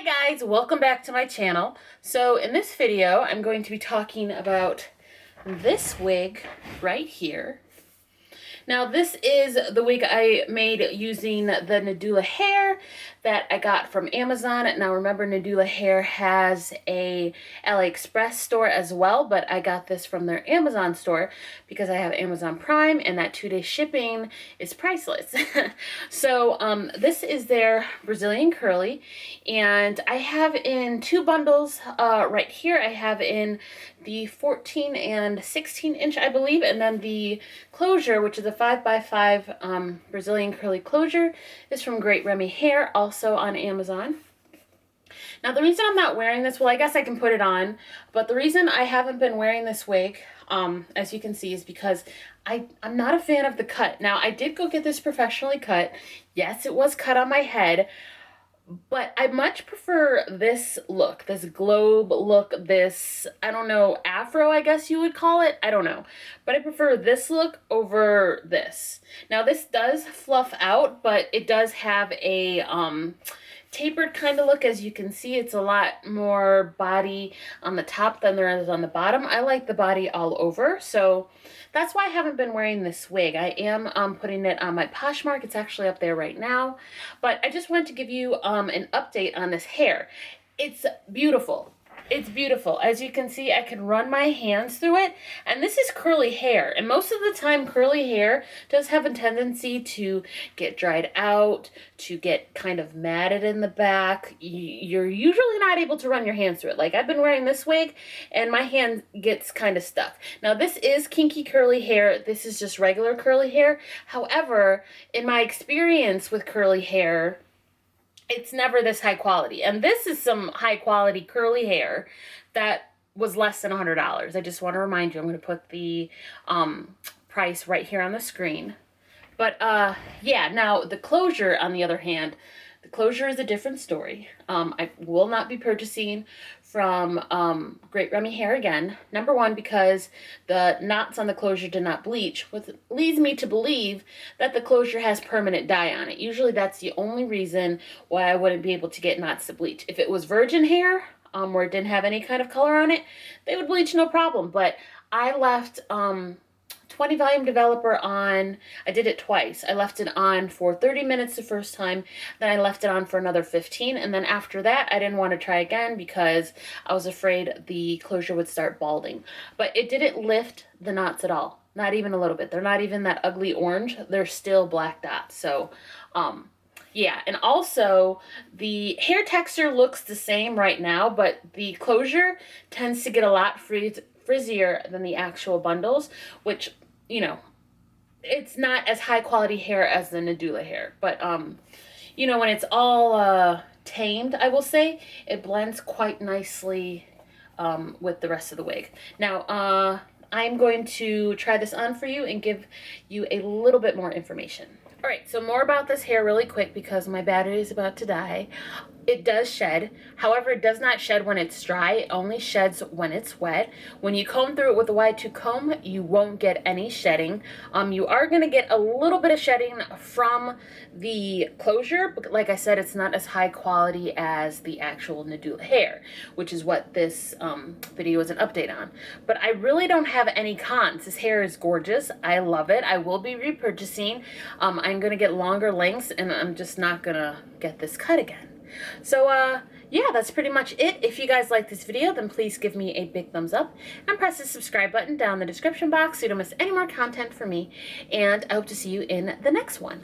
Hi guys, welcome back to my channel. So in this video, I'm going to be talking about this wig right here. Now this is the wig I made using the Nadula hair that I got from Amazon. Now remember, Nadula hair has a AliExpress store as well, but I got this from their Amazon store because I have Amazon Prime and that 2-day shipping is priceless. So this is their Brazilian curly, and I have in two bundles right here. I have in the 14 and 16 inch, I believe, and then the closure, which is a 5x5 Brazilian curly closure, is from Great Remy Hair, also on Amazon. Now the reason I'm not wearing this, well, I guess I can put it on, but the reason I haven't been wearing this wig, as you can see, is because I'm not a fan of the cut. Now I did go get this professionally cut. Yes, it was cut on my head, but I much prefer this look, this globe look, this, I don't know, afro, I guess you would call it. I don't know. But I prefer this look over this. Now this does fluff out, but it does have a tapered kind of look. As you can see, it's a lot more body on the top than there is on the bottom. I like the body all over, so that's why I haven't been wearing this wig. I am putting it on my POSHMARK. It's actually up there right now, but I just wanted to give you an update on this hair. It's beautiful. It's beautiful. As you can see, I can run my hands through it, and this is curly hair, and most of the time curly hair does have a tendency to get dried out, to get kind of matted in the back. You're usually not able to run your hands through it. Like, I've been wearing this wig and my hand gets kind of stuck. Now this is kinky curly hair. This is just regular curly hair. However, in my experience with curly hair, it's never this high quality. And this is some high quality curly hair that was less than $100. I just want to remind you, I'm going to put the price right here on the screen. But yeah, now the closure, on the other hand, the closure is a different story. I will not be purchasing from Great Remy Hair again. Number one, because the knots on the closure did not bleach, which leads me to believe that the closure has permanent dye on it. Usually that's the only reason why I wouldn't be able to get knots to bleach. If it was virgin hair, where it didn't have any kind of color on it, they would bleach no problem. But I left 20 volume developer on. I did it twice. I left it on for 30 minutes the first time, then I left it on for another 15, and then after that I didn't want to try again because I was afraid the closure would start balding. But it didn't lift the knots at all, not even a little bit. They're not even that ugly orange, they're still black dots. So yeah, and also the hair texture looks the same right now, but the closure tends to get a lot frizzier than the actual bundles, which, you know, it's not as high quality hair as the Nadula hair, but you know, when it's all tamed, I will say, it blends quite nicely with the rest of the wig. Now I'm going to try this on for you and give you a little bit more information. All right, so more about this hair really quick because my battery is about to die. It does shed. However, it does not shed when it's dry. It only sheds when it's wet. When you comb through it with a wide tooth comb, you won't get any shedding. You are going to get a little bit of shedding from the closure, but like I said, it's not as high quality as the actual Nadula hair, which is what this video is an update on. But I really don't have any cons. This hair is gorgeous. I love it. I will be repurchasing. I'm going to get longer lengths, and I'm just not going to get this cut again. So yeah, that's pretty much it. If you guys like this video, then please give me a big thumbs up and press the subscribe button down in the description box so you don't miss any more content from me, and I hope to see you in the next one.